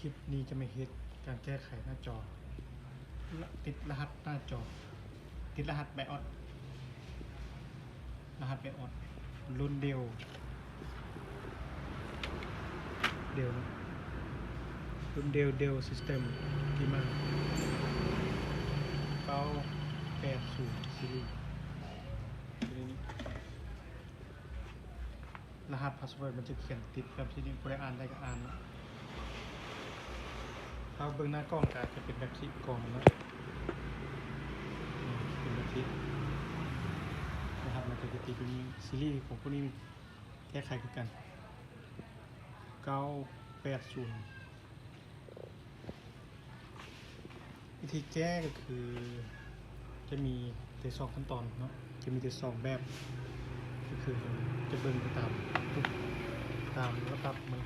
คลิปนี้จะไม่เฮ็ดการแก้ไขหน้าจอติดรหัสหน้าจอติดรหัสไบออสรุ่นเดลนะรุ่นเดลซิสเต็มที่มา980ซีรีส์รหัสพาสเวิร์ดมันจะเขียนติดแบบที่นี่ผู้ใดอ่านได้ก็อ่านนะถ้าเบื้องหน้ากล้องก็จะเป็นแบบที่กล้องนะเป็นแบบที่นะครับมันจะติดเป็นซีรีส์ของพวกนี้แก้ไขคือกัน980วิธีแก้ก็คือจะมีแต่2ขั้นตอนเนาะจะมีแต่2แบบก็คือจะเบิ่งไปตามระดับมัน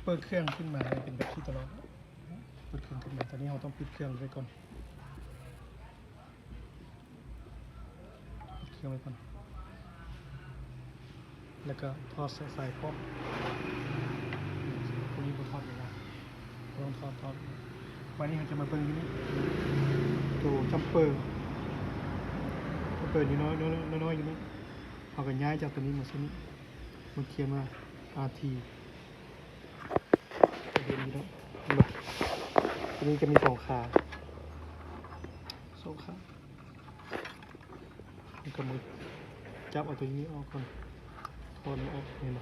เปิดเครื่องขึ้นมาเป็นแบบที่ตลอดเปิดเครื่องขึ้นมาตอนนี้เราต้องปิดเครื่องไว้ก่อนปิดเครื่องไว้ก่อนแล้วก็ทอดสายไฟพร้อมพวกนี้ก็ทอดเลยนะลองทอดวันนี้เราจะมาเบิ่งนี่ตัวจัมเปอร์อยู่น้อยอยู่นี่เอากันย้ายจากตัวนี้มาเส้นนี้มันเขียนว่า RT จะเห็นอยู่แล้วตัวนี้จะมี2 ขาแล้วก็มือจับเอาตัวนี้ออกก่อนถอดมันออกเห็นไหม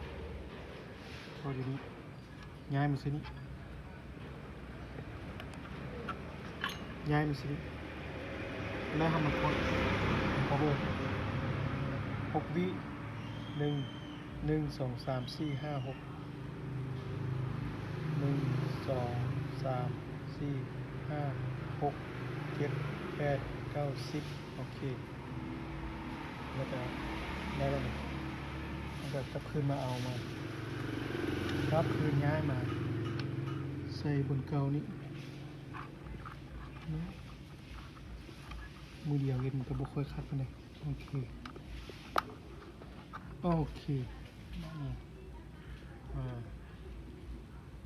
ถอดอยู่นี้ย้ายมาเส้นนี้แล้วทำมันกดพอ6 วิ1 2 3 4 5 6 1 2 3 4 5 6 7 8 9 10โอเคแล้วก็ได้แล้วนี่แล้วก็กลับคืนมาเอามากลับคืนย้ายมาใส่บนเก่านี้มือเดียวเห็นมันก็บ่ค่อยคัดปานใดโอเค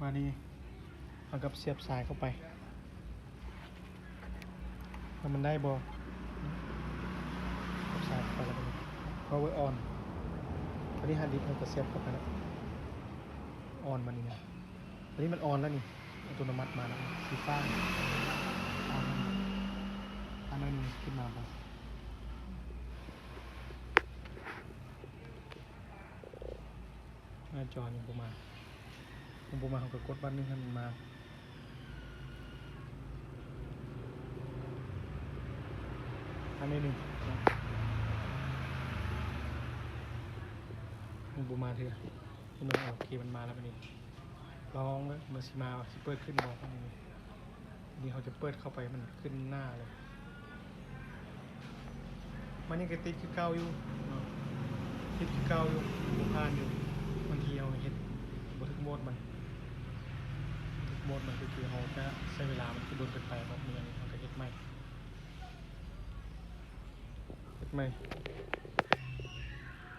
มานี่เอากับเสียบสายเข้าไปถ้ามันได้บ่กับสายเข้าไปแล้วนี่ power on ตอนนี้ฮาร์ดดิสก์มันก็เสียบเข้าไปแล้วออนมันนี่นะตอนนี้มันออนแล้วนี่อัตโนมัติมาแล้วสีฟ้าอันนั้นขึ้นมาบ่หน้าจอยังบ่มาเขาก็กดบัตรนึงให้มันมาอันนี้นี่มันบ่มาเถอะมันโอเคมันมาแล้วมันนี่ลองเลยเมื่อสิมาสิเปิดขึ้นบอกนี่เขาจะเปิดเข้าไปมันขึ้นหน้าเลยมันยังกระติดคือเก่าอยู่บุพานอยู่บางทีเอาเห็ดบทึกโมดมันคือเขาจะใช้เวลามันคือโดนเกินไปเพราะเมืองเขาจะเห็ดใหม่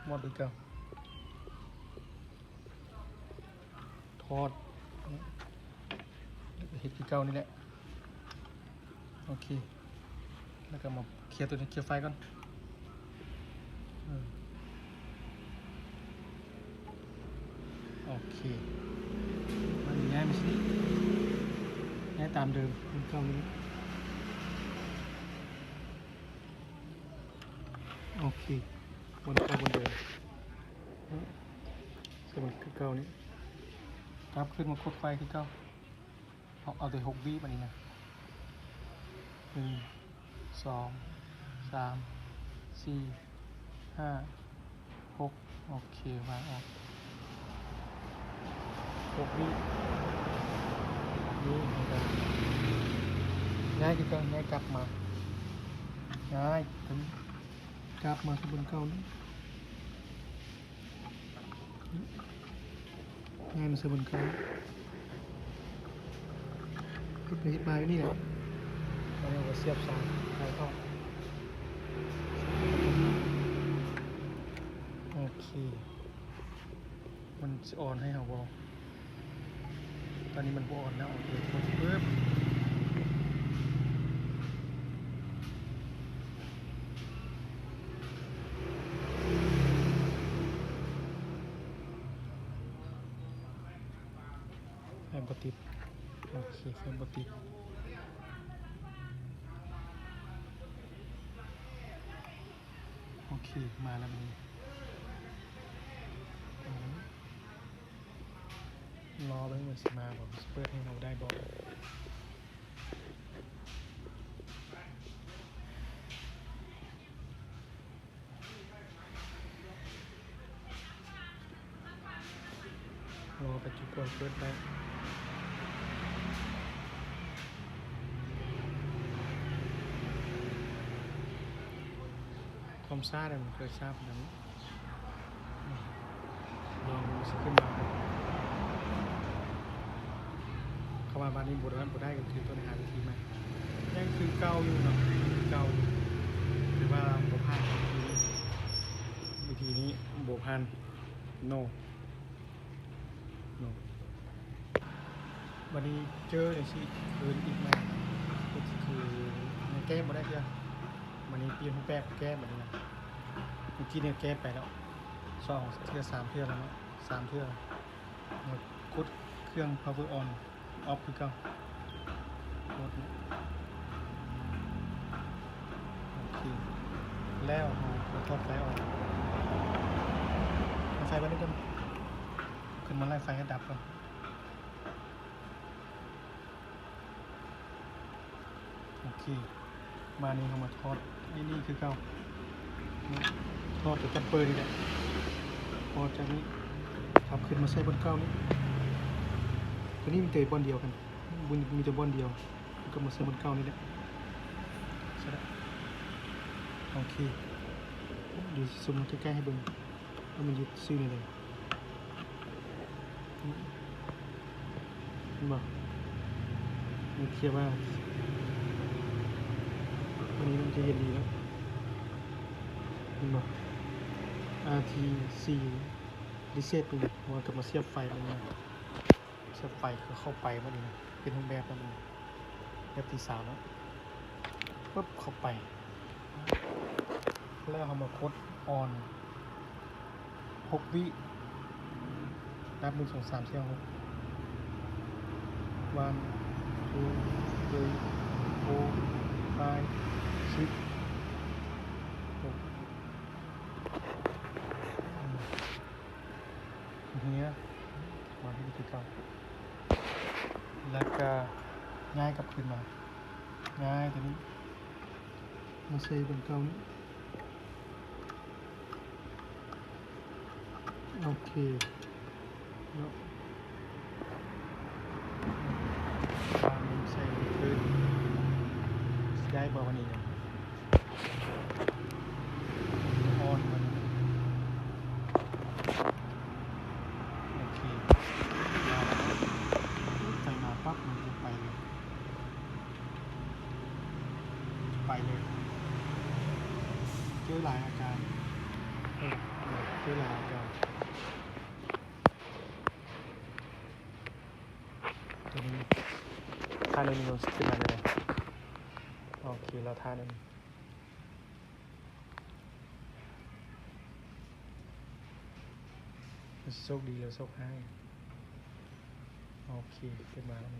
หมดอีกแล้วทอดเห็ดคือเก่านี่แหละโอเคแล้วก็มาเคลียร์ตัวนี้เคลียร์ไฟก่อนโอเคมันง่ายไหมสิง่ายตามเดิมเป็นเก่านี้โอเควนเดิมสมมติคือเก่านี้ครับขึ้นมากดไฟคือเก่าเอาแต่6 วิมันนี่นะ1 2 3 4 5 6โอเควางออก6 วินี่นะครับง่ายคือเก่าง่ายกลับมาง่ายถึงกลับมาที่บนเก่านี้ง่ายมาเสียบนเก่าไปฮิตมาอยู่นี่แหละแล้วเราก็เสียบสายเข้าโอเคมันจะออนให้เราบอก อนนี้มันบอ่อนแล้วโอเคกดปึ๊บไฟบติดโอเคไฟบติดโอเคมาแล้วมันรอไปเหมือนสิมาบอกเปิดให้เราได้บอกรอไปจุดก่อนเปิดได้ความซ่าเนี่ยมันเคยทราบนั้นลองดูสิขึ้นมาเข้ามาบ้านนี้บดได้ก็คือตัวในหาวิธีไหมยังคือเก่าอยู่เนาะเก่าอยู่หรือว่าโบพันวิธีนี้โบพัน no วันนี้เจอเลยสิคืนอีกมาก็คือในแก้มาได้เพียงวันนี้เปลี่ยนรูปแบบแก้แบบนี้นะเมื่อกี้เนี่ยแก้ไปแล้ว2 เทื่อ 3 เทื่อแล้วเนาะ3 เทื่อหมดกดเครื่อง power on off คือเก่ากดโอเคแล้วเราทอดไฟออกไฟวันนี้ก็ขึ้นมาไล่ไฟให้ดับก่อนโอเคมานี่เขามาทอดนี่คือเก่าทอดจากจับเปิดนี่แหละพอจากนี้ทำขึ้นมาใส่บนเก้านี้ตัวนี้มีแต่บอลเดียวกันมีแต่บอลเดียวก็มาใส่บนเก้านี่แหละใช่แล้วโอเคเดี๋ยวซูมใกล้ๆให้เบิ่งว่ามันยึดซื้อนี่เลยนี่บอกมันเทียบว่าวันนี้มันจะเย็นดีแล้วนี่บอก RT4 รีเซ็ตไปเลยมันกับมาเสียบไฟมันนะเสียบไฟคือเข้าไปพอดีนะเป็นรูปแบบแล้วมันแบบที่3แล้วปุ๊บเข้าไปแล้วเอามาคดออน6 วินับ1 2 3 4 5 6 1 2 3 4 5 6 เนี้ยมาที่วิธีเก่าแล้วก็ง่ายกลับคืนมาง่ายแต่นี้มาเซฟบนเก่านี้โอเคแล้ววางใส่คืนได้บอกวันนี้ออนมันโอเคใส่มาปั๊บมันจะไปเลยเจอหลายอาการเจอหลายอาการตัวนี้ท่าหนึ่งลงขึ้นมาเลยโอเคแล้วท่าหนึ่งโชคดีแล้วโชคให้โอเคขึ้นมาแล้ว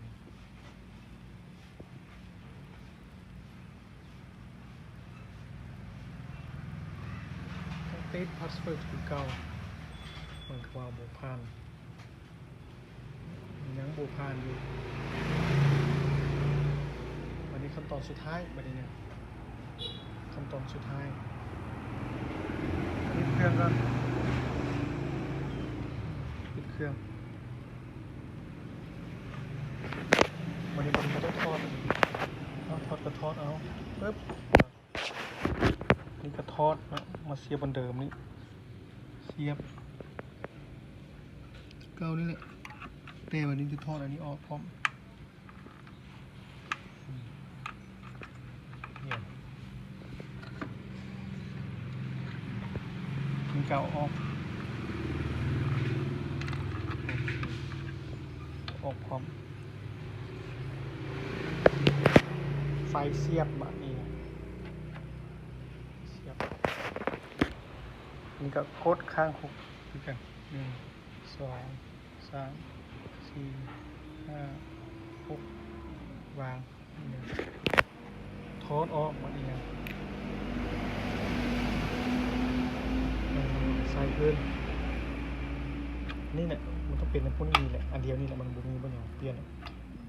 ติดพาสเวิร์ดคือเก่ามันกว่าโบพานยังโบพานอยู่วันนี้ขั้นตอนสุดท้ายวันนี้เนี่ยขั้นตอนสุดท้ายปิดเครื่องก่อนปิดเครื่องวันนี้มันก็ต้องทอดกระทอดเอาปึ๊บนี่กระทอดมาเสียบบนเดิมนี่เสียบเก้านี่แหละแต่วันนี้จะทอดอันนี้ออกพร้อมเนี่ยนี่เก่าออกพร้อม ไฟเสียบแบบนี้เสียบนี่ก็กดข้าง6คือกัน1 2 3 4 5 6วางนี่ถอดออกแบบนี้ใส่เพิ่มนี่แหละมันต้องเป็นในพวกนี้แหละอันเดียวนี่แหละมันบุมีบนอย่างเปลี่ยน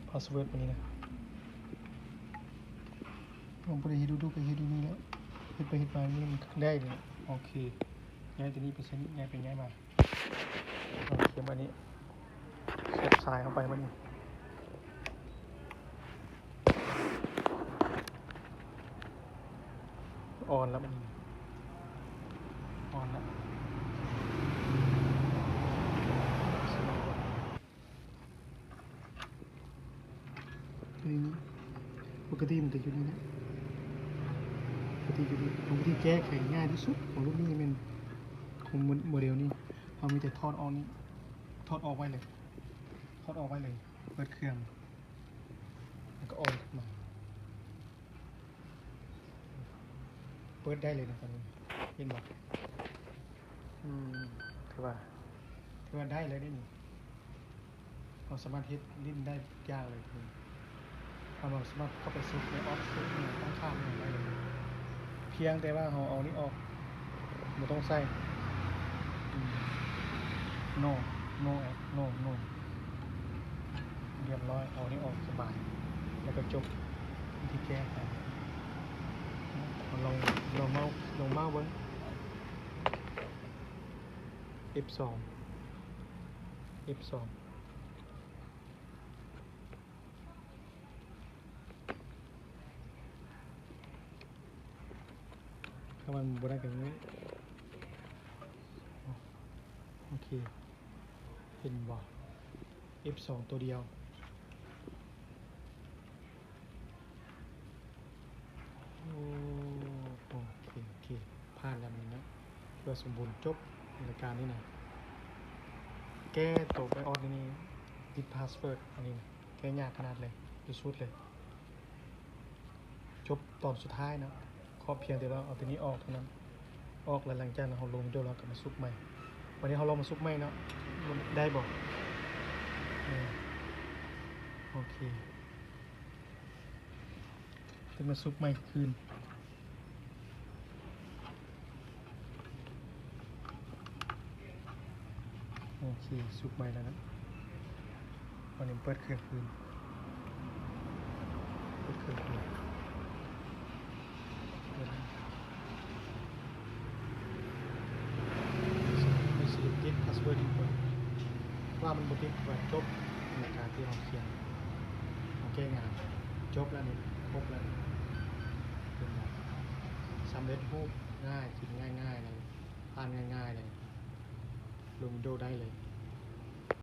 พาสเวิร์ดวันนี้นะผมไปเห็นดูไปเห็นดูนี่แล้วเห็นไปเห็นมานี่มันได้เลยโอเคง่ายตัวนี้เป็นชนิดง่ายเป็นง่ายมาเขียนแบบนี้เสียบสายเข้าไปมันนี่ออนแล้วมันออนแล้วนี่ปกติมันจะอยู่นี่นะปกติอยู่นี่ผมที่แก้ไขง่ายที่สุดของรุ่นนี้เป็นของโมเดลนี้เรามีแต่ทอดออกนี้ทอดออกไว้เลยทอดออกไว้เลยเปิดเครื่องแล้วก็ออนมาเปิดได้เลยนะตอนนี้เห็นไหมถือว่าได้เลยได้นี่เราสามารถเฮ็ดลิ้นได้ยากเลยเราสามารถเข้าไปซุกในออฟซุกเนี่ยต้องข้ามเนี่ยได้เลยเพียงแต่ว่าเราเอานี้ออกไม่ต้องใส่no no no no เรียบร้อยเอานี้ออกสบายแล้วก็จบวิธีแก้ไขลองเมาส์เบิ้ง F2 F2 ถ้ามันบนได้กันนี้โอเคเห็นบ่ F2 ตัวเดียวโอเคผ่านแล้วมันนะเพื่อสมบูรณ์จบรายการนี้นะแก้ตัวไปออดนี่ติดพาสเวิร์ดอันนี้นะแก้ยากขนาดเลยที่สุดเลยจบตอนสุดท้ายนะขอเพียงแต่ว่าเอาตัวนี้ออกเท่านั้นออกแล้วหลังจากนั้นเราลงเดี๋ยวเรากลับมาซุกใหม่วันนี้เราลองมาซุกใหม่เนาะได้บอกโอเคจะมาซุกใหม่คืนโอเคซุกใหม่แล้วนะวันนี้เปิดเครื่องคืนติดพาสเวิร์ดอีกว่ามันบติดว่าจบในการที่เราเขียนโอเคงานจบแล้วนี่ครบแล้วเป็นแบบสำเร็จรูปง่ายกินง่ายๆเลยทานง่ายๆเลยลงโดได้เลย